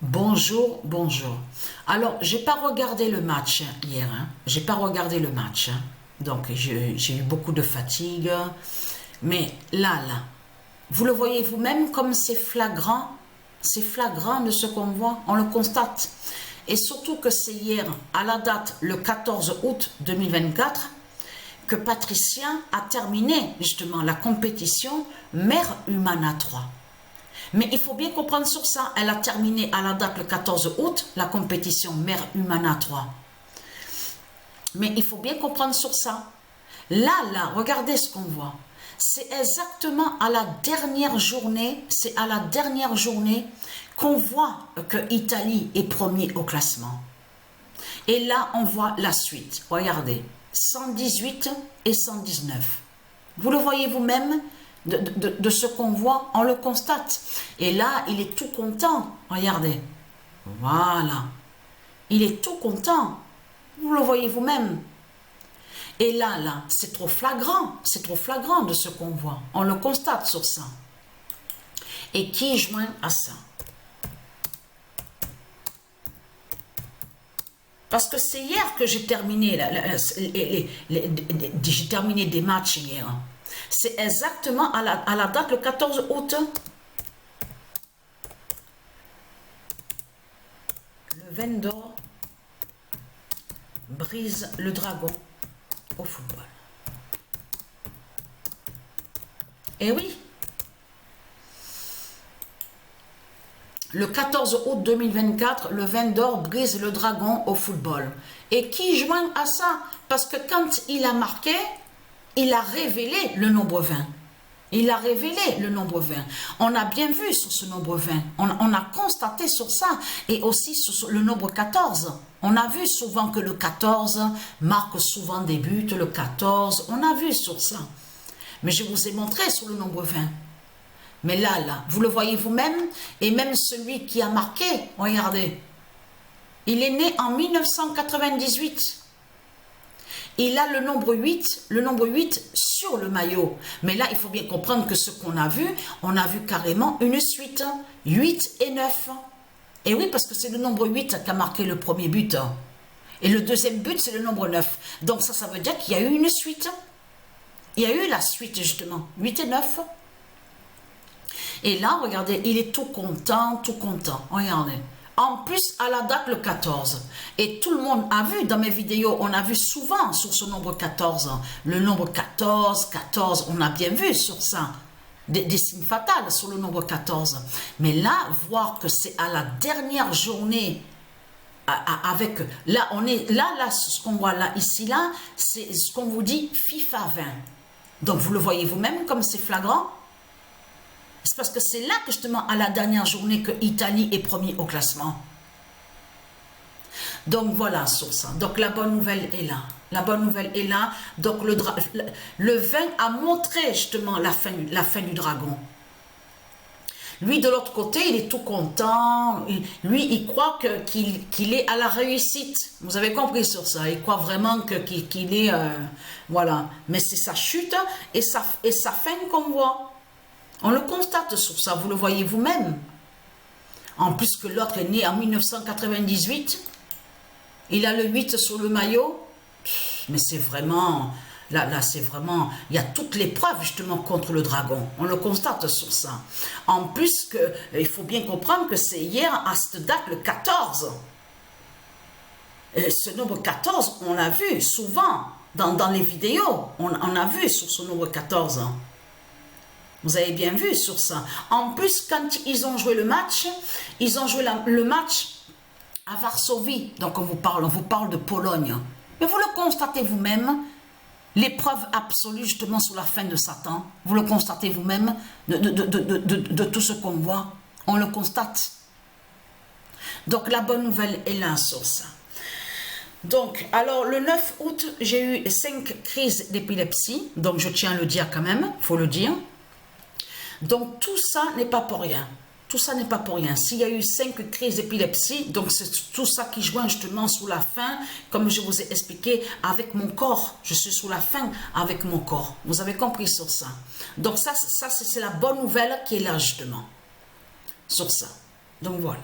Bonjour, bonjour. Alors, j'ai pas regardé le match hier. J'ai pas regardé le match. Donc, j'ai eu beaucoup de fatigue. Mais là, vous le voyez vous-même comme c'est flagrant. C'est flagrant de ce qu'on voit. On le constate. Et surtout que c'est hier, à la date, le 14 août 2024, que Patricia a terminé justement la compétition Mère Humana 3. Mais il faut bien comprendre sur ça. Elle a terminé à la date le 14 août la compétition Mère Humana 3. Mais il faut bien comprendre sur ça. Là, regardez ce qu'on voit. C'est exactement à la dernière journée, c'est à la dernière journée qu'on voit que l'Italie est premier au classement. Et là, on voit la suite. Regardez, 118 et 119. Vous le voyez vous-même de ce qu'on voit, on le constate. Et là, il est tout content. Regardez. Voilà. Il est tout content. Vous le voyez vous-même. Et là, c'est trop flagrant. C'est trop flagrant de ce qu'on voit. On le constate sur ça. Et qui joint à ça? Parce que c'est hier que j'ai terminé, j'ai terminé des matchs hier. C'est exactement à la date le 14 août. Le vin d'or brise le dragon au football. Et oui. Le 14 août 2024, le vin d'or brise le dragon au football. Et qui joint à ça? Parce que quand il a marqué, il a révélé le nombre 20. Il a révélé le nombre 20. On a bien vu sur ce nombre 20. On a constaté sur ça. Et aussi sur le nombre 14. On a vu souvent que le 14 marque souvent des buts. Le 14, on a vu sur ça. Mais je vous ai montré sur le nombre 20. Mais là, vous le voyez vous-même. Et même celui qui a marqué, regardez. Il est né en 1998. Il a le nombre 8 sur le maillot. Mais là, il faut bien comprendre que ce qu'on a vu, on a vu carrément une suite. 8 et 9. Et oui, parce que c'est le nombre 8 qui a marqué le premier but. Et le deuxième but, c'est le nombre 9. Donc ça veut dire qu'il y a eu une suite. Il y a eu la suite, justement. 8 et 9. Et là, regardez, il est tout content, tout content. Regardez. En plus, à la date, le 14. Et tout le monde a vu dans mes vidéos, on a vu souvent sur ce nombre 14. Le nombre 14, 14, on a bien vu sur ça. Des signes fatals sur le nombre 14. Mais là, voir que c'est à la dernière journée, avec, là, on est, là, ce qu'on voit là, ici, là, c'est ce qu'on vous dit FIFA 20. Donc, vous le voyez vous-même comme c'est flagrant. C'est parce que c'est là que justement à la dernière journée que l'Italie est premier au classement. Donc voilà sur ça. Donc la bonne nouvelle est là. La bonne nouvelle est là. Donc le vin a montré justement la fin du dragon. Lui de l'autre côté, il est tout content. Lui, il croit qu'il est à la réussite. Vous avez compris sur ça. Il croit vraiment qu'il est... voilà. Mais c'est sa chute et sa fin qu'on voit. On le constate sur ça, vous le voyez vous-même. En plus que l'autre est né en 1998. Il a le 8 sur le maillot. Mais c'est vraiment... Là c'est vraiment... Il y a toutes les preuves justement contre le dragon. On le constate sur ça. En plus que... Il faut bien comprendre que c'est hier, à cette date, le 14. Et ce nombre 14, on l'a vu souvent dans les vidéos. On a vu sur ce nombre 14. Vous avez bien vu sur ça. En plus, quand ils ont joué le match, ils ont joué le match à Varsovie. Donc, on vous parle de Pologne. Mais vous le constatez vous-même, l'épreuve absolue justement sur la fin de Satan. Vous le constatez vous-même de tout ce qu'on voit. On le constate. Donc, la bonne nouvelle est là sur ça. Donc, alors, le 9 août, j'ai eu 5 crises d'épilepsie. Donc, je tiens à le dire quand même, il faut le dire. Donc, tout ça n'est pas pour rien. Tout ça n'est pas pour rien. S'il y a eu 5 crises d'épilepsie, donc c'est tout ça qui joint justement sous la fin, comme je vous ai expliqué, avec mon corps. Je suis sous la fin avec mon corps. Vous avez compris sur ça. Donc, ça c'est la bonne nouvelle qui est là justement. Sur ça. Donc, voilà.